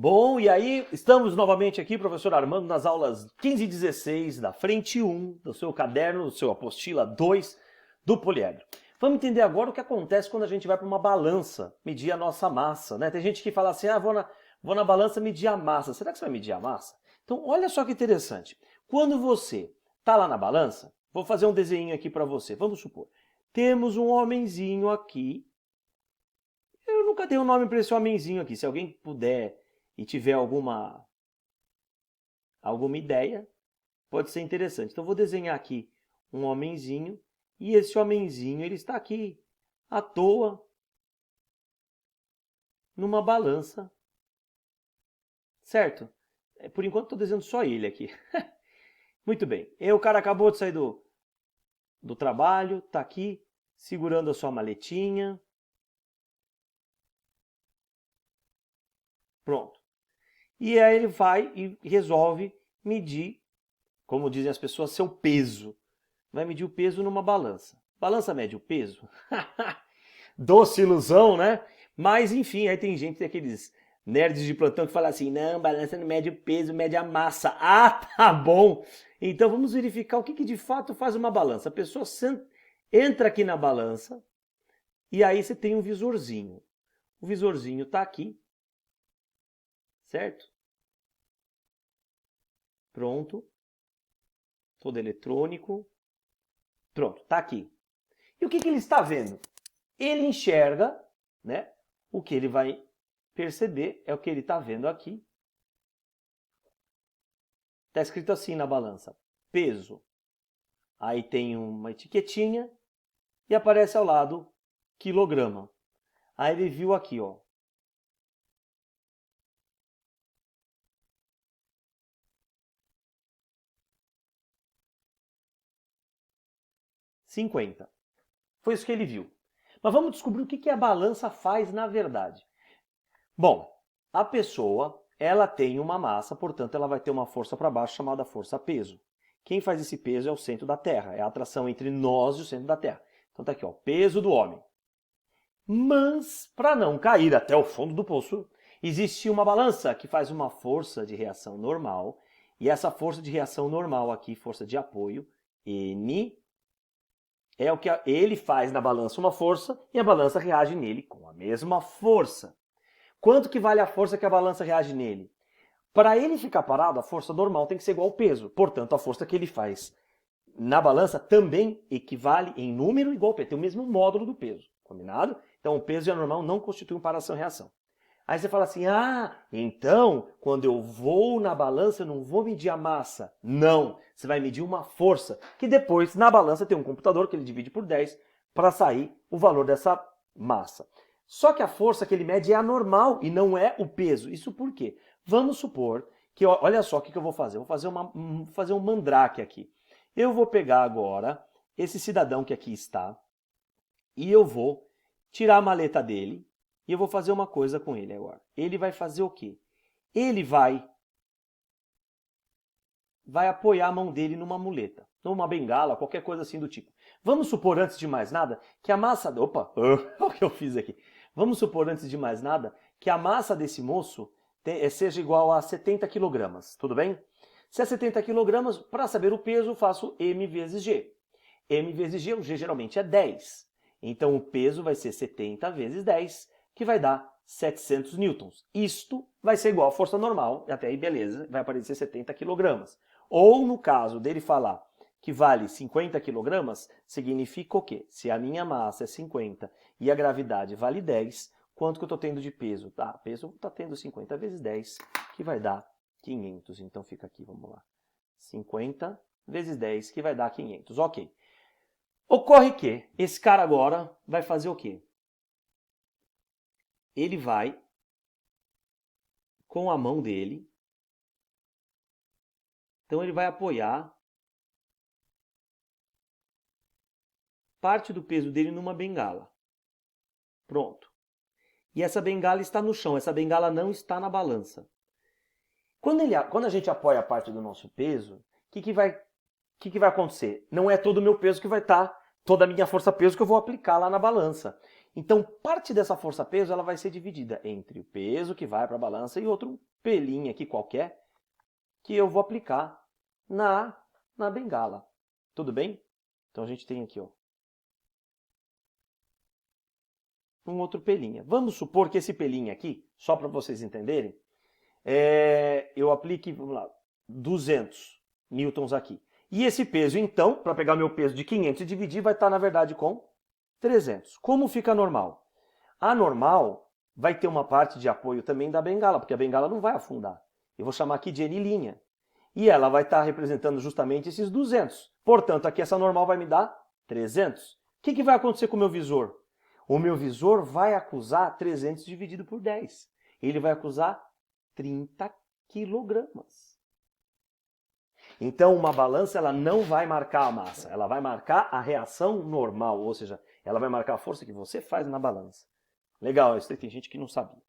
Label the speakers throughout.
Speaker 1: Bom, e aí estamos novamente aqui, professor Armando, nas aulas 15 e 16 da frente 1 do seu caderno, do seu apostila 2 do poliedro. Vamos entender agora o que acontece quando a gente vai para uma balança medir a nossa massa, né? Tem gente que fala assim, vou na balança medir a massa. Será que você vai medir a massa? Então, olha só que interessante. Quando você está lá na balança, vou fazer um desenho aqui para você. Vamos supor, temos um homenzinho aqui. Eu nunca dei um nome para esse homenzinho aqui. Se alguém puder e tiver alguma ideia, pode ser interessante. Então, vou desenhar aqui um homenzinho, e esse homenzinho ele está aqui à toa numa balança, certo? Por enquanto, estou desenhando só ele aqui. Muito bem. O cara acabou de sair do trabalho, está aqui segurando a sua maletinha. Pronto. E aí ele vai e resolve medir, como dizem as pessoas, seu peso. Vai medir o peso numa balança. Balança mede o peso? Doce ilusão, né? Mas enfim, aí tem gente, tem aqueles nerds de plantão que falam assim, não, balança não mede o peso, mede a massa. Ah, tá bom! Então vamos verificar o que de fato faz uma balança. A pessoa entra aqui na balança e aí você tem um visorzinho. O visorzinho está aqui. Certo? Pronto. Todo eletrônico. Pronto, está aqui. E o que ele está vendo? Ele enxerga, né? O que ele vai perceber é o que ele está vendo aqui. Está escrito assim na balança, peso. Aí tem uma etiquetinha e aparece ao lado quilograma. Aí ele viu aqui, ó. $50. Foi isso que ele viu. Mas vamos descobrir o que a balança faz na verdade. Bom, a pessoa, ela tem uma massa, portanto ela vai ter uma força para baixo chamada força-peso. Quem faz esse peso é o centro da Terra, é a atração entre nós e o centro da Terra. Então tá aqui, ó, peso do homem. Mas, para não cair até o fundo do poço, existe uma balança que faz uma força de reação normal, e essa força de reação normal aqui, força de apoio, N, é o que ele faz na balança uma força e a balança reage nele com a mesma força. Quanto que vale a força que a balança reage nele? Para ele ficar parado, a força normal tem que ser igual ao peso. Portanto, a força que ele faz na balança também equivale em número igual ao peso. Tem o mesmo módulo do peso, combinado? Então, o peso e a normal não constituem paração-reação. Aí você fala assim, então, quando eu vou na balança, eu não vou medir a massa. Não, você vai medir uma força, que depois, na balança, tem um computador que ele divide por 10 para sair o valor dessa massa. Só que a força que ele mede é a normal e não é o peso. Isso por quê? Vamos supor que, olha só o que eu vou fazer. Eu vou fazer um mandrake aqui. Eu vou pegar agora esse cidadão que aqui está e eu vou tirar a maleta dele. E eu vou fazer uma coisa com ele agora. Ele vai fazer o quê? Ele vai apoiar a mão dele numa muleta, numa bengala, qualquer coisa assim do tipo. Vamos supor, antes de mais nada, que a massa... Opa, olha o que eu fiz aqui. Vamos supor, antes de mais nada, que a massa desse moço seja igual a 70 kg, tudo bem? Se é 70 kg, para saber o peso, eu faço M vezes G. M vezes G, o G geralmente é 10. Então, o peso vai ser 70 vezes 10, que vai dar 700 newtons. Isto vai ser igual à força normal, e até aí beleza, vai aparecer 70 kg. Ou no caso dele falar que vale 50 kg, significa o quê? Se a minha massa é 50 e a gravidade vale 10, quanto que eu estou tendo de peso? Tá, peso está tendo 50 vezes 10, que vai dar 500. Então fica aqui, vamos lá. 50 vezes 10, que vai dar 500. Ok. Ocorre que esse cara agora vai fazer o quê? Ele vai, com a mão dele, então ele vai apoiar parte do peso dele numa bengala. Pronto. E essa bengala está no chão, essa bengala não está na balança. Quando a gente apoia a parte do nosso peso, o que vai acontecer? Não é todo o meu peso que vai estar, toda a minha força-peso que eu vou aplicar lá na balança. Então, parte dessa força-peso ela vai ser dividida entre o peso que vai para a balança e outro pelinho aqui qualquer que eu vou aplicar na bengala. Tudo bem? Então a gente tem aqui, ó, um outro pelinho. Vamos supor que esse pelinho aqui, só para vocês entenderem, eu aplique, vamos lá, 200 newtons aqui. E esse peso, então, para pegar meu peso de 500 e dividir, vai estar, na verdade, com 300. Como fica a normal? A normal vai ter uma parte de apoio também da bengala, porque a bengala não vai afundar. Eu vou chamar aqui de N'. E ela vai estar representando justamente esses 200. Portanto, aqui essa normal vai me dar 300. O que vai acontecer com o meu visor? O meu visor vai acusar 300 dividido por 10. Ele vai acusar 30 quilogramas. Então, uma balança ela não vai marcar a massa, ela vai marcar a reação normal, ou seja, ela vai marcar a força que você faz na balança. Legal, isso tem gente que não sabia.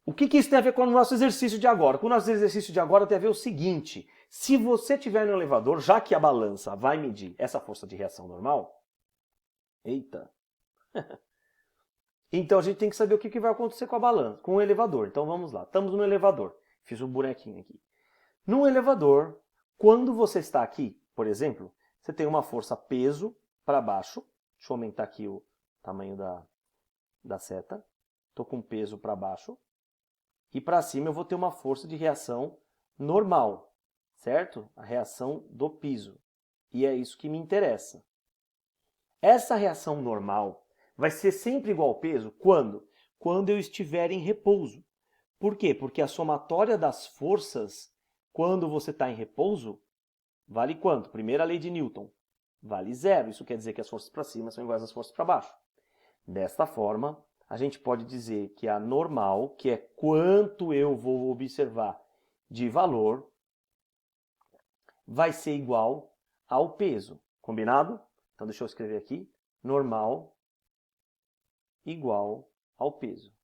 Speaker 1: O que isso tem a ver com o nosso exercício de agora? Com o nosso exercício de agora tem a ver o seguinte, se você estiver no elevador, já que a balança vai medir essa força de reação normal, eita, então a gente tem que saber o que vai acontecer com a balança, com o elevador. Então vamos lá, estamos no elevador, fiz um bonequinho aqui. No elevador, quando você está aqui, por exemplo, você tem uma força peso para baixo, deixa eu aumentar aqui o tamanho da seta, estou com peso para baixo, e para cima eu vou ter uma força de reação normal, certo? A reação do piso. E é isso que me interessa. Essa reação normal vai ser sempre igual ao peso quando? Quando eu estiver em repouso. Por quê? Porque a somatória das forças, quando você está em repouso, vale quanto? Primeira lei de Newton. Vale 0. Isso quer dizer que as forças para cima são iguais às forças para baixo. Desta forma, a gente pode dizer que a normal, que é quanto eu vou observar de valor, vai ser igual ao peso. Combinado? Então deixa eu escrever aqui. Normal igual ao peso.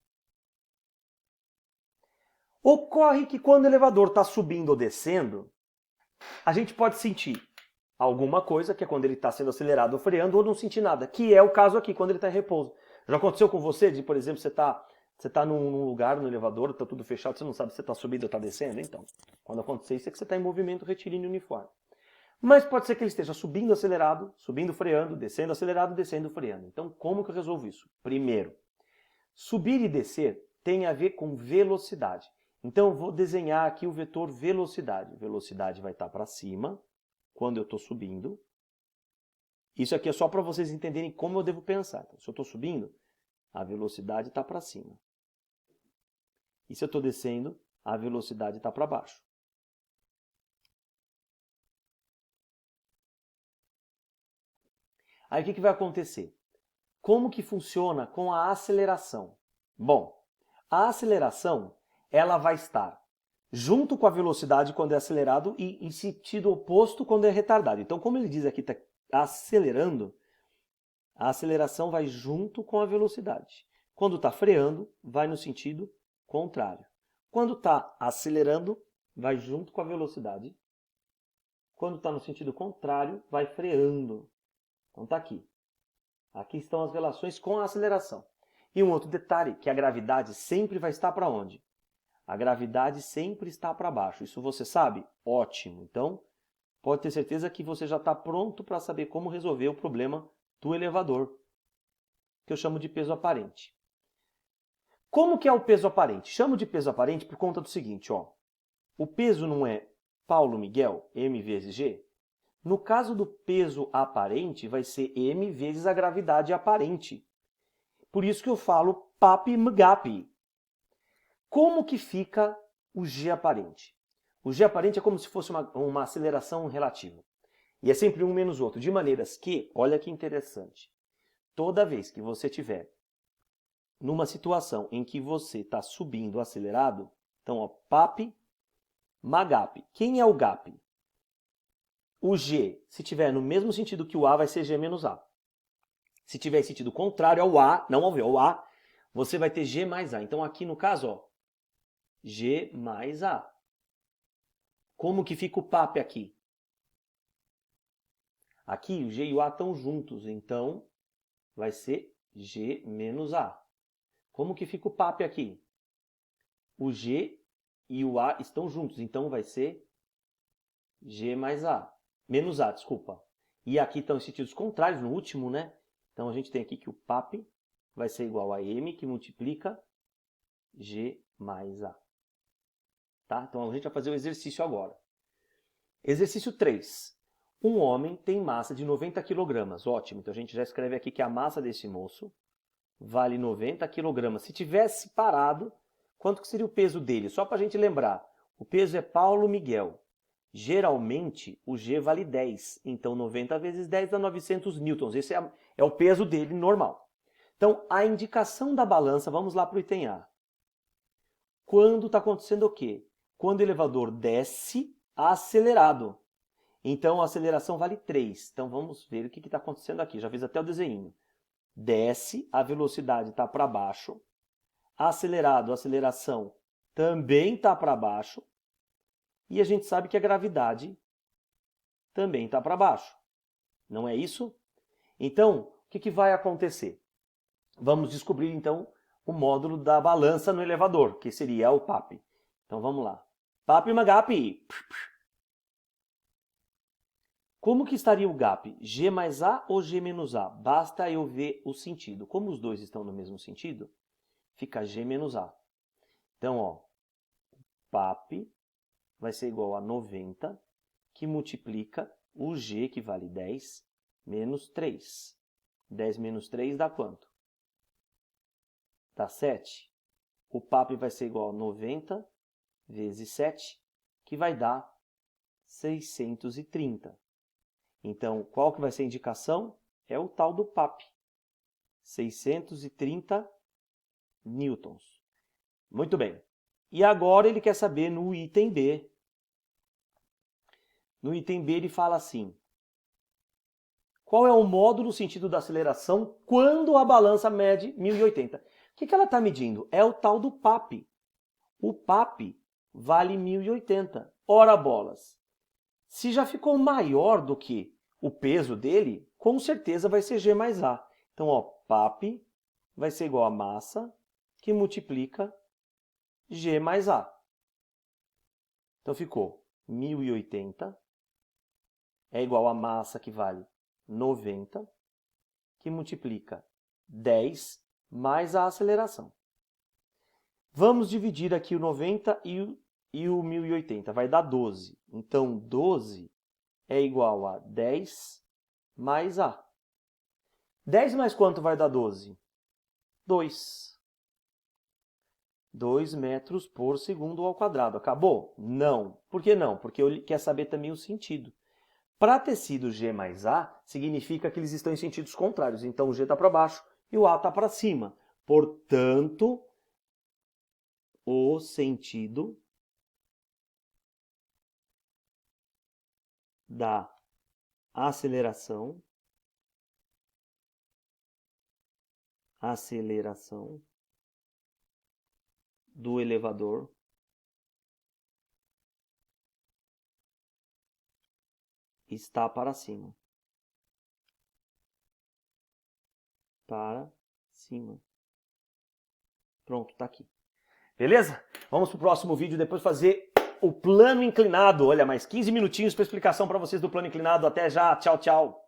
Speaker 1: Ocorre que quando o elevador está subindo ou descendo, a gente pode sentir alguma coisa, que é quando ele está sendo acelerado ou freando, ou não sentir nada, que é o caso aqui, quando ele está em repouso. Já aconteceu com você, de, por exemplo, você está num lugar, no elevador, está tudo fechado, você não sabe se você está subindo ou está descendo? Então, quando acontecer isso é que você está em movimento retilíneo uniforme. Mas pode ser que ele esteja subindo acelerado, subindo freando, descendo acelerado, descendo freando. Então, como que eu resolvo isso? Primeiro, subir e descer tem a ver com velocidade. Então, eu vou desenhar aqui o vetor velocidade. Velocidade vai estar para cima, quando eu estou subindo. Isso aqui é só para vocês entenderem como eu devo pensar. Então, se eu estou subindo, a velocidade está para cima. E se eu estou descendo, a velocidade está para baixo. Aí o que vai acontecer? Como que funciona com a aceleração? Bom, a aceleração ela vai estar junto com a velocidade quando é acelerado e em sentido oposto quando é retardado. Então, como ele diz aqui, está acelerando, a aceleração vai junto com a velocidade. Quando está freando, vai no sentido contrário. Quando está acelerando, vai junto com a velocidade. Quando está no sentido contrário, vai freando. Então está aqui. Aqui estão as relações com a aceleração. E um outro detalhe, que a gravidade sempre vai estar para onde? A gravidade sempre está para baixo. Isso você sabe? Ótimo. Então, pode ter certeza que você já está pronto para saber como resolver o problema do elevador, que eu chamo de peso aparente. Como que é o peso aparente? Chamo de peso aparente por conta do seguinte, ó. O peso não é Paulo Miguel, m vezes g? No caso do peso aparente, vai ser m vezes a gravidade aparente. Por isso que eu falo papi-mgapi. Como que fica o g aparente? O g aparente é como se fosse uma aceleração relativa. E é sempre um menos outro, de maneiras que, olha que interessante, toda vez que você tiver numa situação em que você está subindo acelerado, então, ó, papi, magap. Quem é o gap? O G, se tiver no mesmo sentido que o A, vai ser G menos A. Se tiver em sentido contrário ao A, não ao V, ao A, você vai ter G mais A. Então, aqui no caso, ó, G mais A. Como que fica o PAP aqui? Aqui o G e o A estão juntos, então vai ser G menos A. Como que fica o PAP aqui? O G e o A estão juntos, então vai ser G mais A. Menos A, desculpa. E aqui estão em sentidos contrários, no último, né? Então a gente tem aqui que o PAP vai ser igual a M, que multiplica G mais A. Tá? Então a gente vai fazer o exercício agora. Exercício 3. Um homem tem massa de 90 kg. Ótimo, então a gente já escreve aqui que a massa desse moço vale 90 kg. Se tivesse parado, quanto que seria o peso dele? Só para a gente lembrar, o peso é Paulo Miguel. Geralmente, o G vale 10. Então, 90 vezes 10 dá 900 newtons. Esse é o peso dele normal. Então, a indicação da balança, vamos lá para o item A. Quando está acontecendo o quê? Quando o elevador desce acelerado. Então, a aceleração vale 3. Então, vamos ver o que está acontecendo aqui. Já fiz até o desenho. Desce, a velocidade está para baixo. Acelerado, a aceleração também está para baixo. E a gente sabe que a gravidade também está para baixo. Não é isso? Então, o que vai acontecer? Vamos descobrir, então, o módulo da balança no elevador, que seria o PAP. Então, vamos lá. PAP mais GAP. Como que estaria o GAP? G mais A ou G menos A? Basta eu ver o sentido. Como os dois estão no mesmo sentido, fica G menos A. Então, ó, PAP vai ser igual a 90, que multiplica o G, que vale 10, menos 3. 10 menos 3 dá quanto? Dá 7. O PAP vai ser igual a 90 vezes 7, que vai dar 630. Então, qual que vai ser a indicação? É o tal do PAP. 630 newtons. Muito bem. E agora ele quer saber no item B. No item B ele fala assim: qual é o módulo sentido da aceleração quando a balança mede 1080? O que ela está medindo? É o tal do PAP. O PAP vale 1080. Ora bolas. Se já ficou maior do que o peso dele, com certeza vai ser G mais A. Então, ó, PAP vai ser igual a massa que multiplica G mais A. Então ficou 1080 é igual a massa que vale 90, que multiplica 10 mais a aceleração. Vamos dividir aqui o 90 e o 1080, vai dar 12. Então, 12 é igual a 10 mais A. 10 mais quanto vai dar 12? 2. 2 metros por segundo ao quadrado. Acabou? Não. Por que não? Porque ele quer saber também o sentido. Para tecido G mais A, significa que eles estão em sentidos contrários. Então, o G está para baixo e o A está para cima. Portanto, o sentido da aceleração do elevador está para cima. Para cima. Pronto, está aqui. Beleza? Vamos para o próximo vídeo, depois fazer o plano inclinado. Olha, mais 15 minutinhos para explicação para vocês do plano inclinado. Até já. Tchau, tchau.